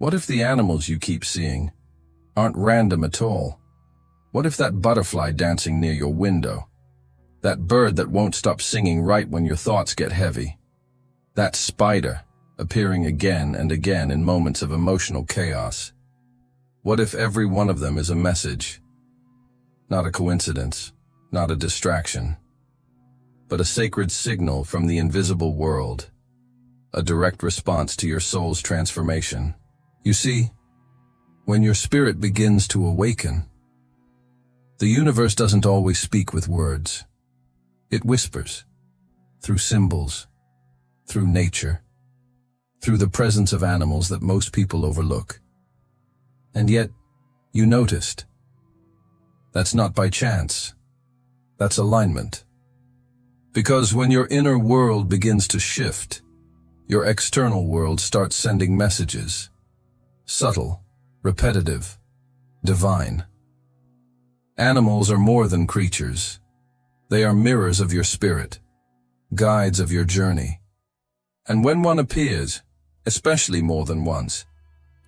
What if the animals you keep seeing aren't random at all? What if that butterfly dancing near your window, that bird that won't stop singing right when your thoughts get heavy, that spider appearing again and again in moments of emotional chaos, what if every one of them is a message? Not a coincidence, not a distraction, but a sacred signal from the invisible world, a direct response to your soul's transformation. You see, when your spirit begins to awaken, the universe doesn't always speak with words. It whispers, through symbols, through nature, through the presence of animals that most people overlook. And yet, you noticed. That's not by chance. That's alignment. Because when your inner world begins to shift, your external world starts sending messages. Subtle, repetitive, divine. Animals are more than creatures. They are mirrors of your spirit, guides of your journey. And when one appears, especially more than once,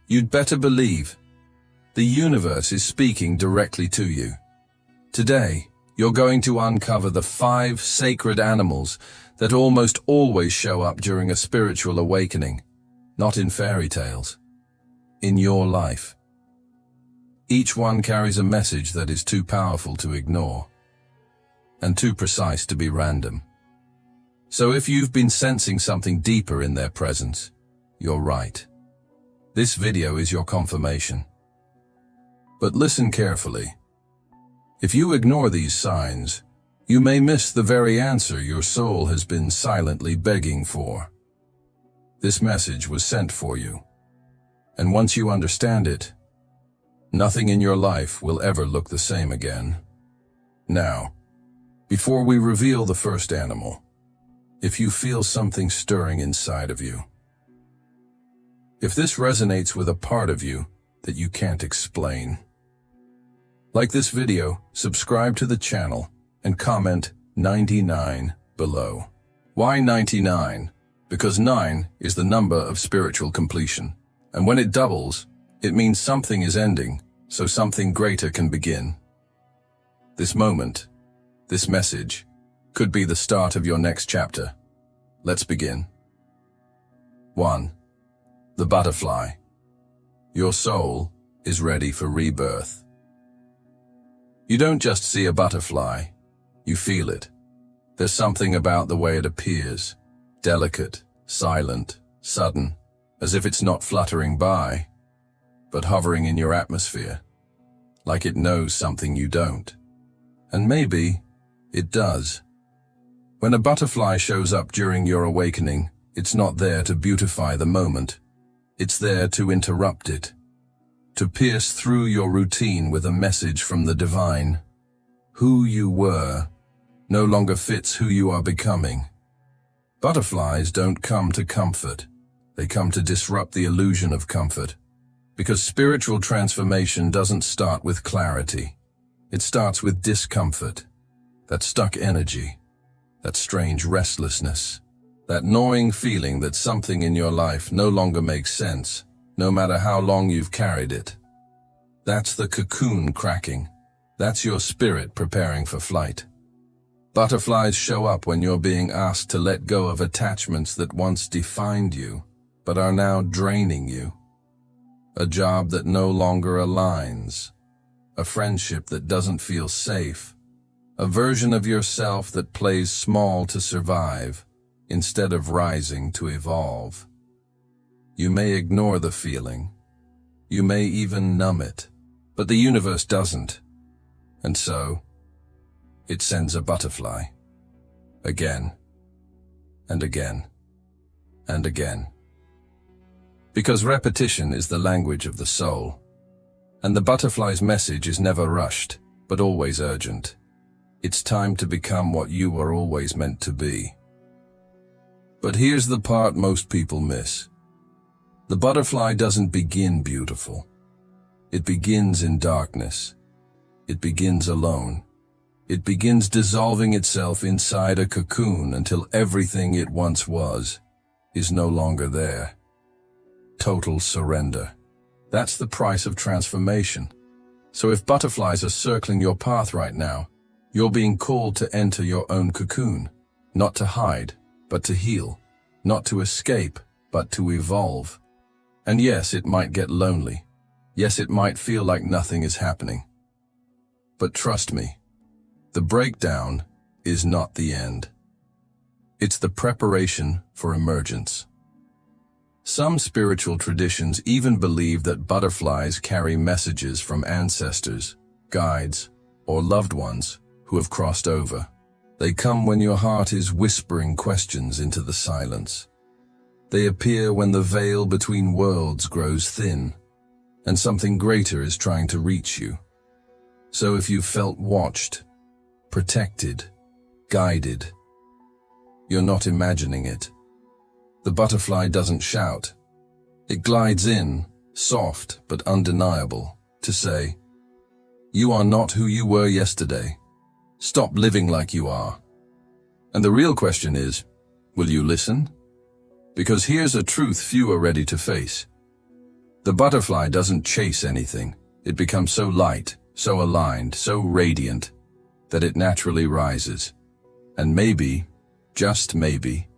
you'd better believe the universe is speaking directly to you. Today, you're going to uncover the 5 sacred animals that almost always show up during a spiritual awakening, not in fairy tales, in your life. Each one carries a message that is too powerful to ignore, and too precise to be random. So if you've been sensing something deeper in their presence, you're right. This video is your confirmation. But listen carefully. If you ignore these signs, you may miss the very answer your soul has been silently begging for. This message was sent for you, and once you understand it, nothing in your life will ever look the same again. Now, before we reveal the first animal, if you feel something stirring inside of you, if this resonates with a part of you that you can't explain, like this video, subscribe to the channel, and comment 99 below. Why 99? Because 9 is the number of spiritual completion. And when it doubles, it means something is ending, so something greater can begin. This moment, this message, could be the start of your next chapter. Let's begin. 1. The butterfly. Your soul is ready for rebirth. You don't just see a butterfly, you feel it. There's something about the way it appears, delicate, silent, sudden, as if it's not fluttering by, but hovering in your atmosphere, like it knows something you don't. And maybe it does. When a butterfly shows up during your awakening, it's not there to beautify the moment. It's there to interrupt it, to pierce through your routine with a message from the divine. Who you were no longer fits who you are becoming. Butterflies don't come to comfort. They come to disrupt the illusion of comfort. Because spiritual transformation doesn't start with clarity. It starts with discomfort, that stuck energy, that strange restlessness, that gnawing feeling that something in your life no longer makes sense, no matter how long you've carried it. That's the cocoon cracking. That's your spirit preparing for flight. Butterflies show up when you're being asked to let go of attachments that once defined you, but are now draining you. A job that no longer aligns. A friendship that doesn't feel safe. A version of yourself that plays small to survive, instead of rising to evolve. You may ignore the feeling. You may even numb it. But the universe doesn't. And so, it sends a butterfly. Again. And again. And again. Because repetition is the language of the soul. And the butterfly's message is never rushed, but always urgent. It's time to become what you were always meant to be. But here's the part most people miss. The butterfly doesn't begin beautiful. It begins in darkness. It begins alone. It begins dissolving itself inside a cocoon until everything it once was is no longer there. Total surrender. That's the price of transformation. So if butterflies are circling your path right now, you're being called to enter your own cocoon, not to hide, but to heal, not to escape, but to evolve. And yes, it might get lonely. Yes, it might feel like nothing is happening. But trust me, the breakdown is not the end. It's the preparation for emergence. Some spiritual traditions even believe that butterflies carry messages from ancestors, guides, or loved ones who have crossed over. They come when your heart is whispering questions into the silence. They appear when the veil between worlds grows thin, and something greater is trying to reach you. So if you felt watched, protected, guided, you're not imagining it. The butterfly doesn't shout. It glides in, soft but undeniable, to say, "You are not who you were yesterday. Stop living like you are." And the real question is, will you listen? Because here's a truth few are ready to face. The butterfly doesn't chase anything. It becomes so light, so aligned, so radiant, that it naturally rises. And maybe, just maybe,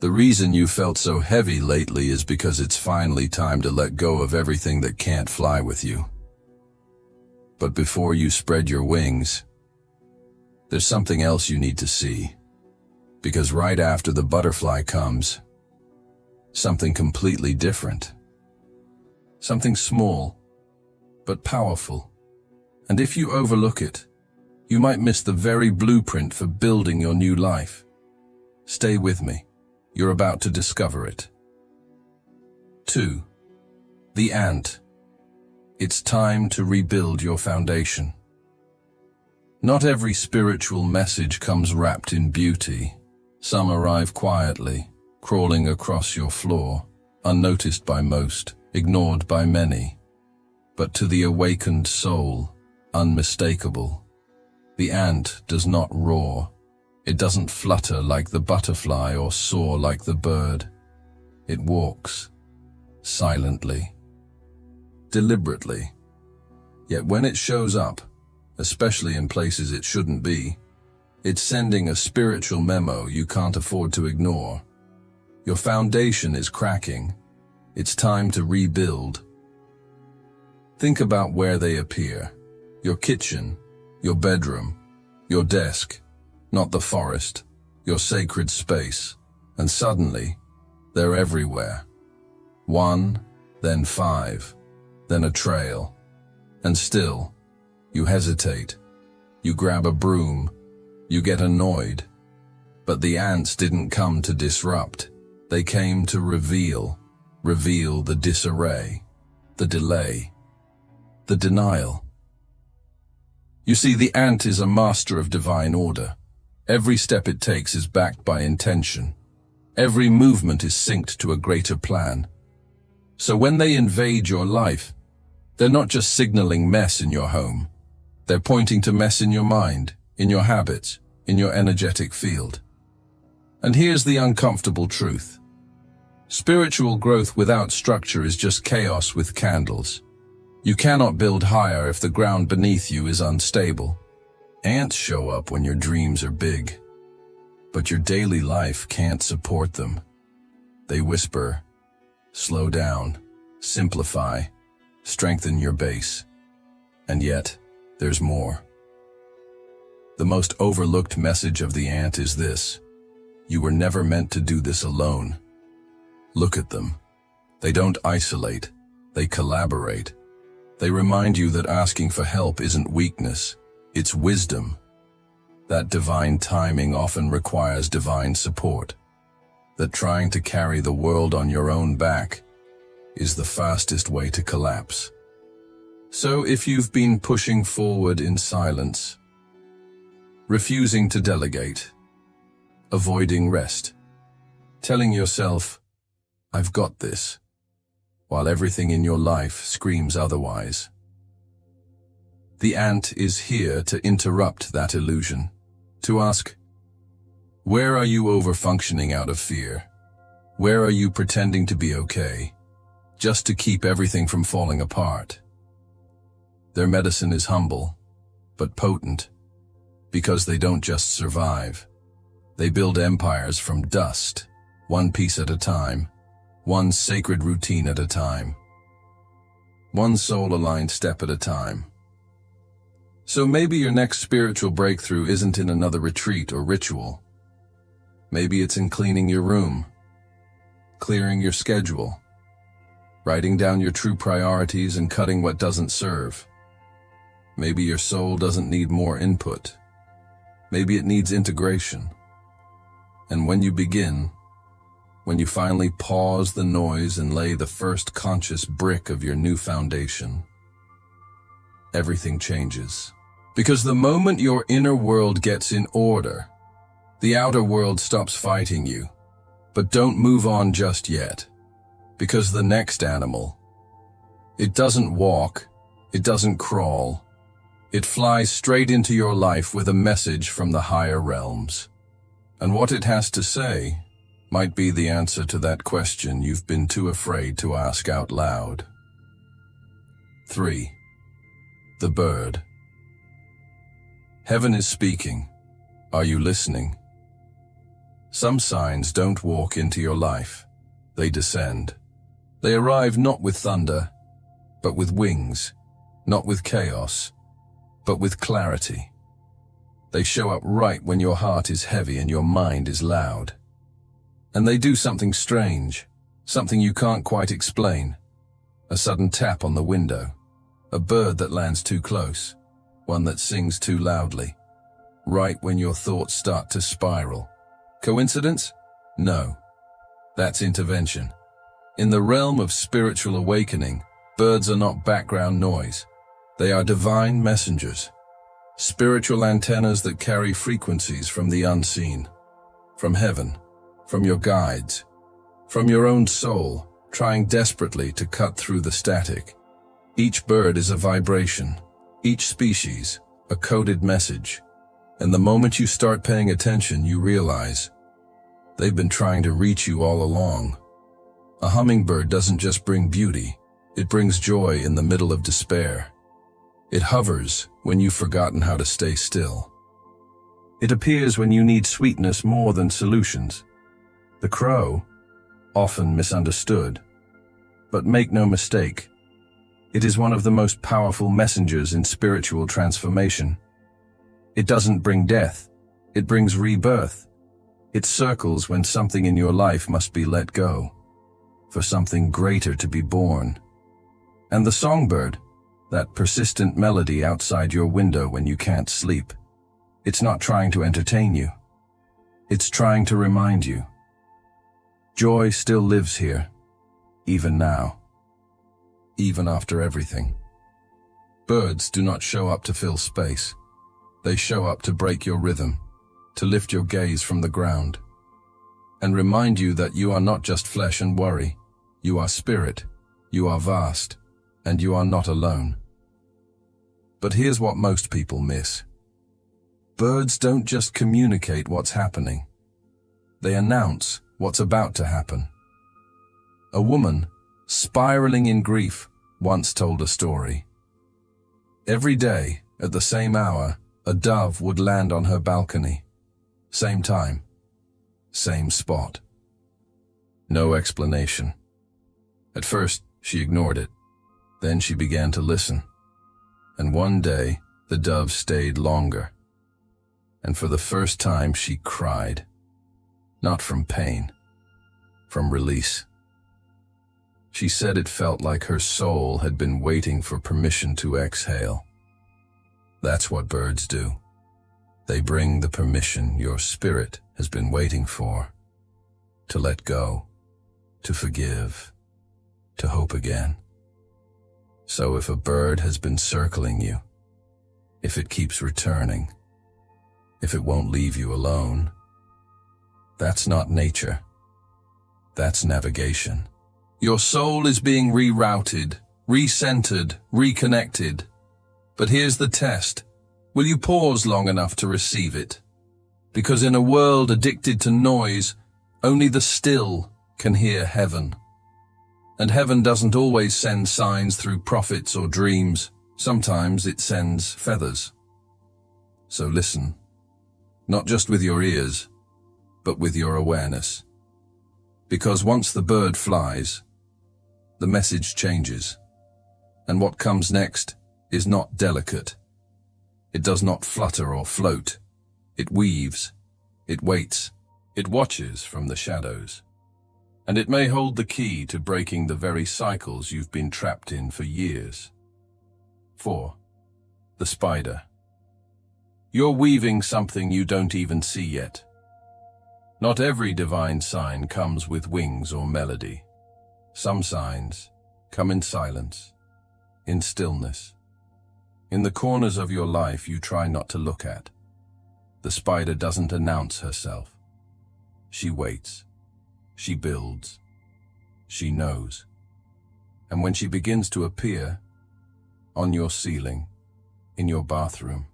the reason you felt so heavy lately is because it's finally time to let go of everything that can't fly with you. But before you spread your wings, there's something else you need to see. Because right after the butterfly comes, something completely different. Something small, but powerful. And if you overlook it, you might miss the very blueprint for building your new life. Stay with me. You're about to discover it. 2. The ant. It's time to rebuild your foundation. Not every spiritual message comes wrapped in beauty. Some arrive quietly, crawling across your floor, unnoticed by most, ignored by many. But to the awakened soul, unmistakable. The ant does not roar. It doesn't flutter like the butterfly or soar like the bird. It walks, silently, deliberately. Yet when it shows up, especially in places it shouldn't be, it's sending a spiritual memo you can't afford to ignore. Your foundation is cracking. It's time to rebuild. Think about where they appear. Your kitchen, your bedroom, your desk. Not the forest, your sacred space, and suddenly, they're everywhere. 1, then 5, then a trail. And still, you hesitate. You grab a broom. You get annoyed. But the ants didn't come to disrupt. They came to reveal the disarray, the delay, the denial. You see, the ant is a master of divine order. Every step it takes is backed by intention. Every movement is synced to a greater plan. So when they invade your life, they're not just signaling mess in your home. They're pointing to mess in your mind, in your habits, in your energetic field. And here's the uncomfortable truth. Spiritual growth without structure is just chaos with candles. You cannot build higher if the ground beneath you is unstable. Ants show up when your dreams are big, but your daily life can't support them. They whisper, slow down, simplify, strengthen your base. And yet, there's more. The most overlooked message of the ant is this: you were never meant to do this alone. Look at them. They don't isolate, they collaborate. They remind you that asking for help isn't weakness. It's wisdom. That divine timing often requires divine support. That trying to carry the world on your own back is the fastest way to collapse. So if you've been pushing forward in silence, refusing to delegate, avoiding rest, telling yourself, "I've got this," while everything in your life screams otherwise, the ant is here to interrupt that illusion, to ask, where are you over-functioning out of fear? Where are you pretending to be okay? just to keep everything from falling apart. Their medicine is humble, but potent, because they don't just survive. They build empires from dust, one piece at a time, one sacred routine at a time, one soul-aligned step at a time. So maybe your next spiritual breakthrough isn't in another retreat or ritual. Maybe it's in cleaning your room, clearing your schedule, writing down your true priorities and cutting what doesn't serve. Maybe your soul doesn't need more input. Maybe it needs integration. And when you begin, when you finally pause the noise and lay the first conscious brick of your new foundation, everything changes. Because the moment your inner world gets in order, the outer world stops fighting you. But don't move on just yet, because the next animal, it doesn't walk, it doesn't crawl, it flies straight into your life with a message from the higher realms. And what it has to say might be the answer to that question you've been too afraid to ask out loud. 3. The bird. Heaven is speaking. Are you listening? Some signs don't walk into your life. They descend. They arrive not with thunder, but with wings, not with chaos, but with clarity. They show up right when your heart is heavy and your mind is loud. And they do something strange, something you can't quite explain. A sudden tap on the window, a bird that lands too close, one that sings too loudly, right when your thoughts start to spiral. Coincidence? No. That's intervention. In the realm of spiritual awakening, birds are not background noise. They are divine messengers, spiritual antennas that carry frequencies from the unseen, from heaven, from your guides, from your own soul, trying desperately to cut through the static. Each bird is a vibration, each species a coded message. And the moment you start paying attention, you realize they've been trying to reach you all along. A hummingbird doesn't just bring beauty, it brings joy in the middle of despair. It hovers when you've forgotten how to stay still. It appears when you need sweetness more than solutions. The crow, often misunderstood, but make no mistake, it is one of the most powerful messengers in spiritual transformation. It doesn't bring death, it brings rebirth. It circles when something in your life must be let go, for something greater to be born. And the songbird, that persistent melody outside your window when you can't sleep, it's not trying to entertain you. It's trying to remind you. Joy still lives here, even now, even after everything. Birds do not show up to fill space. They show up to break your rhythm, to lift your gaze from the ground, and remind you that you are not just flesh and worry. You are spirit, you are vast, and you are not alone. But here's what most people miss. Birds don't just communicate what's happening. They announce what's about to happen. A woman, spiraling in grief, once told a story. Every day, at the same hour, a dove would land on her balcony. Same time, same spot. No explanation. At first, she ignored it. Then she began to listen. And one day, the dove stayed longer. And for the first time, she cried. Not from pain, from release. She said it felt like her soul had been waiting for permission to exhale. That's what birds do. They bring the permission your spirit has been waiting for. To let go, to forgive, to hope again. So if a bird has been circling you, if it keeps returning, if it won't leave you alone, that's not nature. That's navigation. Your soul is being rerouted, recentered, reconnected. But here's the test. Will you pause long enough to receive it? Because in a world addicted to noise, only the still can hear heaven. And heaven doesn't always send signs through prophets or dreams. Sometimes it sends feathers. So listen, not just with your ears, but with your awareness. Because once the bird flies, the message changes. And what comes next is not delicate. It does not flutter or float. It weaves. It waits. It watches from the shadows. And it may hold the key to breaking the very cycles you've been trapped in for years. 4. The spider. You're weaving something you don't even see yet. Not every divine sign comes with wings or melody. Some signs come in silence, in stillness, in the corners of your life you try not to look at. The spider doesn't announce herself. She waits. She builds. She knows. And when she begins to appear, on your ceiling, in your bathroom,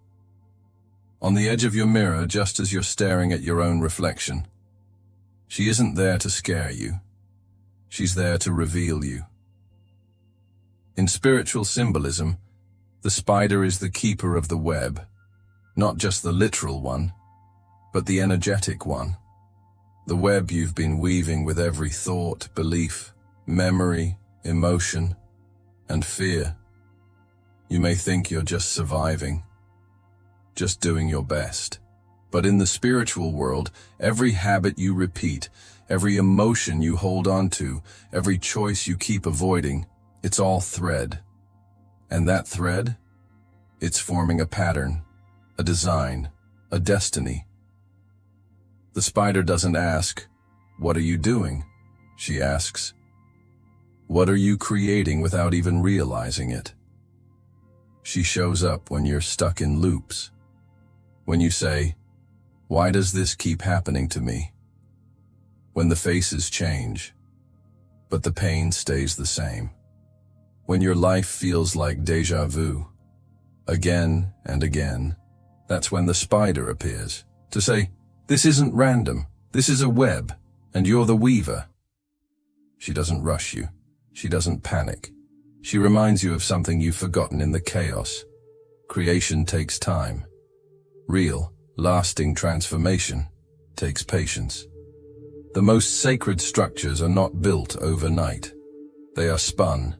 on the edge of your mirror just as you're staring at your own reflection, she isn't there to scare you. She's there to reveal you. In spiritual symbolism, the spider is the keeper of the web, not just the literal one, but the energetic one. The web you've been weaving with every thought, belief, memory, emotion, and fear. You may think you're just surviving, just doing your best. But in the spiritual world, every habit you repeat, every emotion you hold on to, every choice you keep avoiding, it's all thread. And that thread? It's forming a pattern, a design, a destiny. The spider doesn't ask, "What are you doing?" She asks, "What are you creating without even realizing it?" She shows up when you're stuck in loops. When you say, "Why does this keep happening to me?" When the faces change, but the pain stays the same. When your life feels like déjà vu, again and again, that's when the spider appears, to say, "This isn't random, this is a web, and you're the weaver." She doesn't rush you. She doesn't panic. She reminds you of something you've forgotten in the chaos. Creation takes time. Real, lasting transformation takes patience. The most sacred structures are not built overnight. They are spun,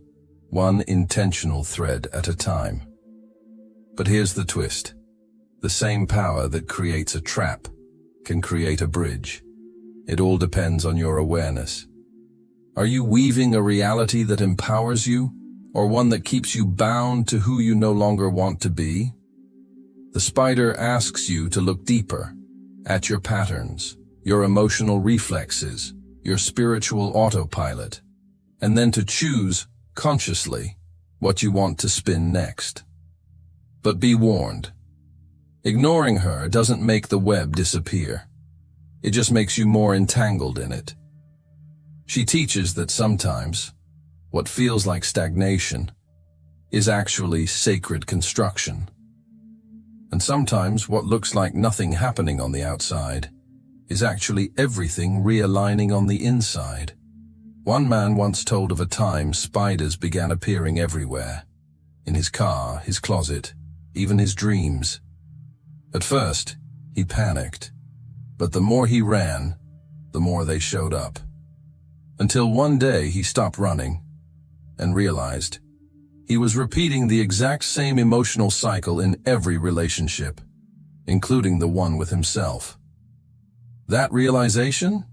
one intentional thread at a time. But here's the twist. The same power that creates a trap can create a bridge. It all depends on your awareness. Are you weaving a reality that empowers you, or one that keeps you bound to who you no longer want to be? The spider asks you to look deeper, at your patterns, your emotional reflexes, your spiritual autopilot, and then to choose, consciously, what you want to spin next. But be warned. Ignoring her doesn't make the web disappear. It just makes you more entangled in it. She teaches that sometimes, what feels like stagnation is actually sacred construction. And sometimes what looks like nothing happening on the outside is actually everything realigning on the inside. One man once told of a time spiders began appearing everywhere, in his car, his closet, even his dreams. At first, he panicked, but the more he ran, the more they showed up. Until one day he stopped running and realized he was repeating the exact same emotional cycle in every relationship, including the one with himself. That realization?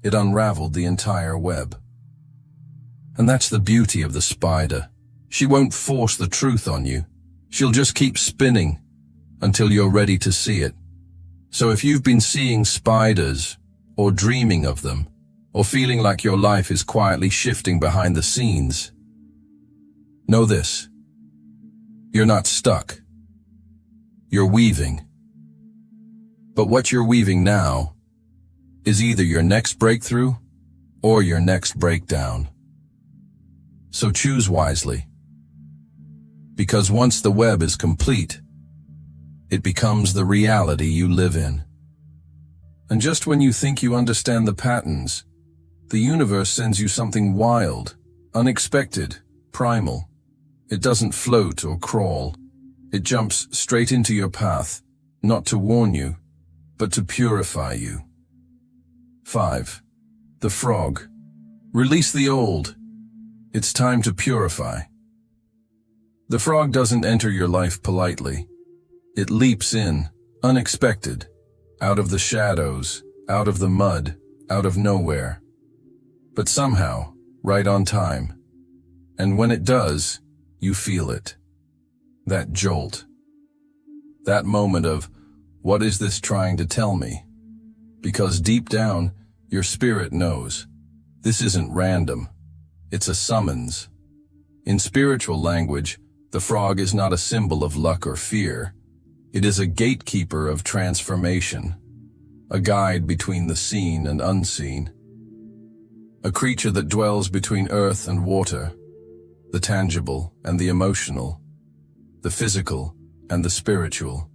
It unraveled the entire web. And that's the beauty of the spider. She won't force the truth on you. She'll just keep spinning until you're ready to see it. So if you've been seeing spiders, or dreaming of them, or feeling like your life is quietly shifting behind the scenes, know this: you're not stuck. You're weaving. But what you're weaving now is either your next breakthrough or your next breakdown. So choose wisely. Because once the web is complete, it becomes the reality you live in. And just when you think you understand the patterns, the universe sends you something wild, Unexpected, primal. It doesn't float or crawl. It jumps straight into your path, not to warn you, but to purify you. 5. The frog. Release the old. It's time to purify. The frog doesn't enter your life politely. It leaps in, unexpected, out of the shadows, out of the mud, out of nowhere. But somehow, right on time. And when it does, you feel it. That jolt. That moment of, what is this trying to tell me? Because deep down, your spirit knows. This isn't random. It's a summons. In spiritual language, the frog is not a symbol of luck or fear. It is a gatekeeper of transformation, a guide between the seen and unseen, a creature that dwells between earth and water, the tangible and the emotional, the physical and the spiritual.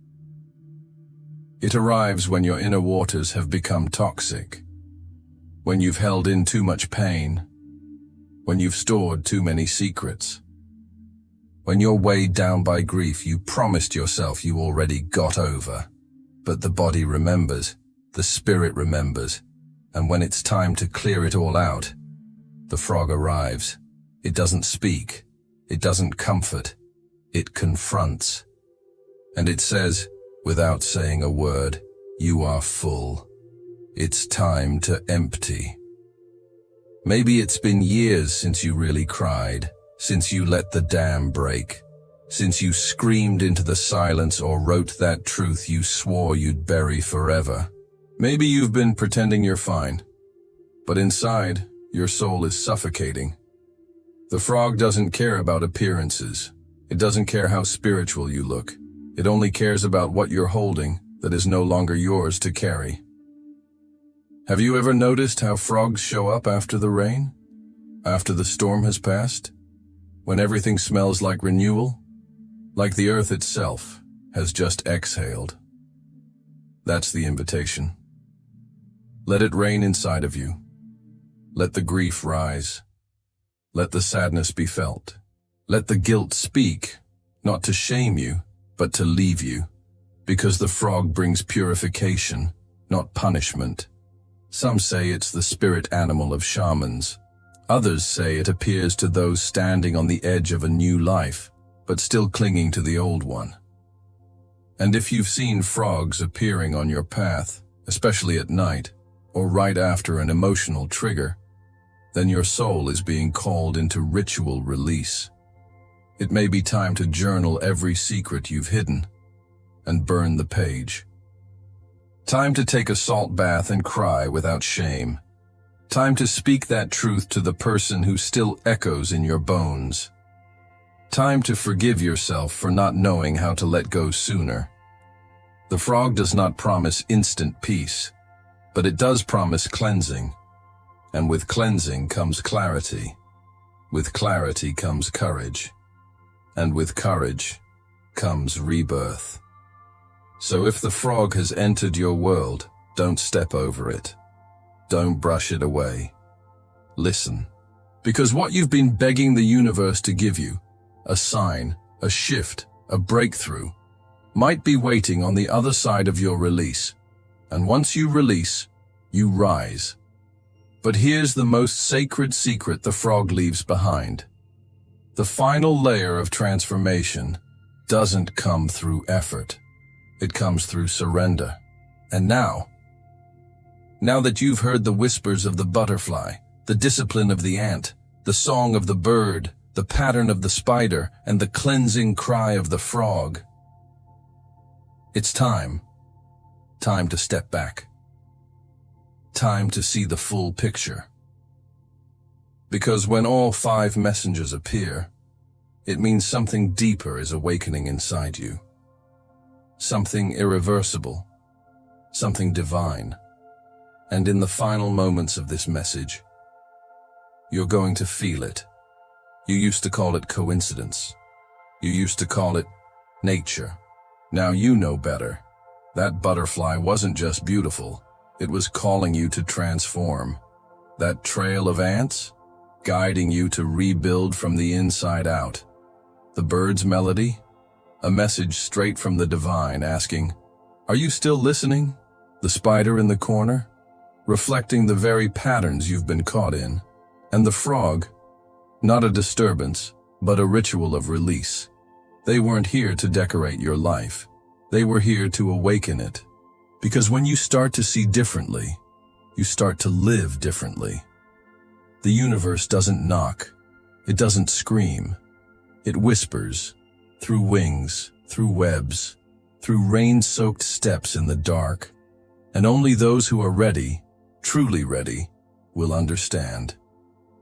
It arrives when your inner waters have become toxic, when you've held in too much pain, when you've stored too many secrets. When you're weighed down by grief you promised yourself you already got over. But the body remembers, the spirit remembers, and when it's time to clear it all out, the frog arrives. It doesn't speak, it doesn't comfort, it confronts. And it says, without saying a word, you are full. It's time to empty. Maybe it's been years since you really cried, since you let the dam break, since you screamed into the silence or wrote that truth you swore you'd bury forever. Maybe you've been pretending you're fine, but inside, your soul is suffocating. The frog doesn't care about appearances. It doesn't care how spiritual you look. It only cares about what you're holding that is no longer yours to carry. Have you ever noticed how frogs show up after the rain? After the storm has passed? When everything smells like renewal, like the earth itself has just exhaled. That's the invitation. Let it rain inside of you. Let the grief rise. Let the sadness be felt. Let the guilt speak, not to shame you, but to leave you, because the frog brings purification, not punishment. Some say it's the spirit animal of shamans. Others say it appears to those standing on the edge of a new life, but still clinging to the old one. And if you've seen frogs appearing on your path, especially at night, or right after an emotional trigger, then your soul is being called into ritual release. It may be time to journal every secret you've hidden, and burn the page. Time to take a salt bath and cry without shame. Time to speak that truth to the person who still echoes in your bones. Time to forgive yourself for not knowing how to let go sooner. The frog does not promise instant peace, but it does promise cleansing. And with cleansing comes clarity. With clarity comes courage. And with courage comes rebirth. So if the frog has entered your world, don't step over it. Don't brush it away. Listen, because what you've been begging the universe to give you, a sign, a shift, a breakthrough, might be waiting on the other side of your release. And once you release, you rise. But here's the most sacred secret the frog leaves behind. The final layer of transformation doesn't come through effort. It comes through surrender. And now that you've heard the whispers of the butterfly, the discipline of the ant, the song of the bird, the pattern of the spider, and the cleansing cry of the frog, it's time to step back. Time to see the full picture. Because when all 5 messengers appear, it means something deeper is awakening inside you. Something irreversible, something divine. And in the final moments of this message, you're going to feel it. You used to call it coincidence. You used to call it nature. Now you know better. That butterfly wasn't just beautiful. It was calling you to transform. That trail of ants? guiding you to rebuild from the inside out. The bird's melody, a message straight from the divine asking, "Are you still listening?" The spider in the corner, reflecting the very patterns you've been caught in. And the frog, not a disturbance, but a ritual of release. They weren't here to decorate your life. They were here to awaken it. Because when you start to see differently, you start to live differently. The universe doesn't knock. It doesn't scream. It whispers, through wings, through webs, through rain-soaked steps in the dark. And only those who are ready, truly ready, will understand.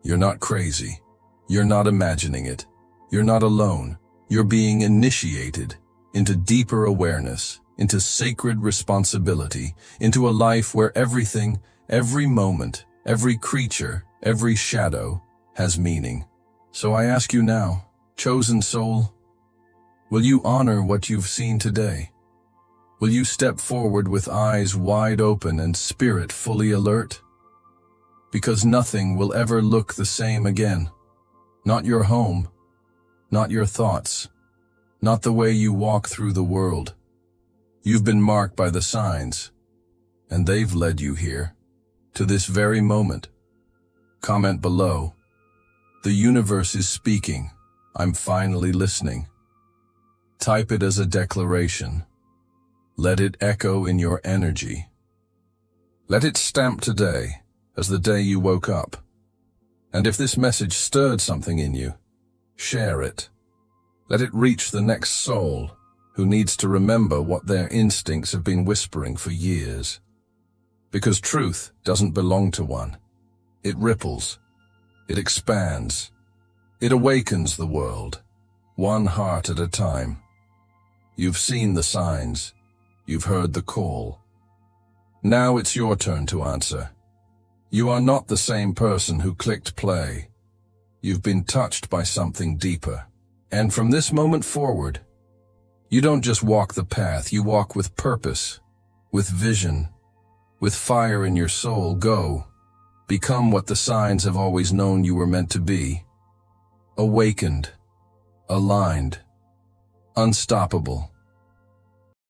You're not crazy. You're not imagining it. You're not alone. You're being initiated into deeper awareness, into sacred responsibility, into a life where everything, every moment, every creature, every shadow has meaning. So I ask you now, chosen soul, will you honor what you've seen today? Will you step forward with eyes wide open and spirit fully alert? Because nothing will ever look the same again. Not your home, not your thoughts, not the way you walk through the world. You've been marked by the signs, and they've led you here, to this very moment. Comment below. The universe is speaking. I'm finally listening. Type it as a declaration. Let it echo in your energy. Let it stamp today as the day you woke up. And if this message stirred something in you, share it. Let it reach the next soul who needs to remember what their instincts have been whispering for years. Because truth doesn't belong to one. It ripples. It expands. It awakens the world, one heart at a time. You've seen the signs. You've heard the call. Now it's your turn to answer. You are not the same person who clicked play. You've been touched by something deeper. And from this moment forward, you don't just walk the path, you walk with purpose, with vision, with fire in your soul. Go. Become what the signs have always known you were meant to be. Awakened, aligned, unstoppable.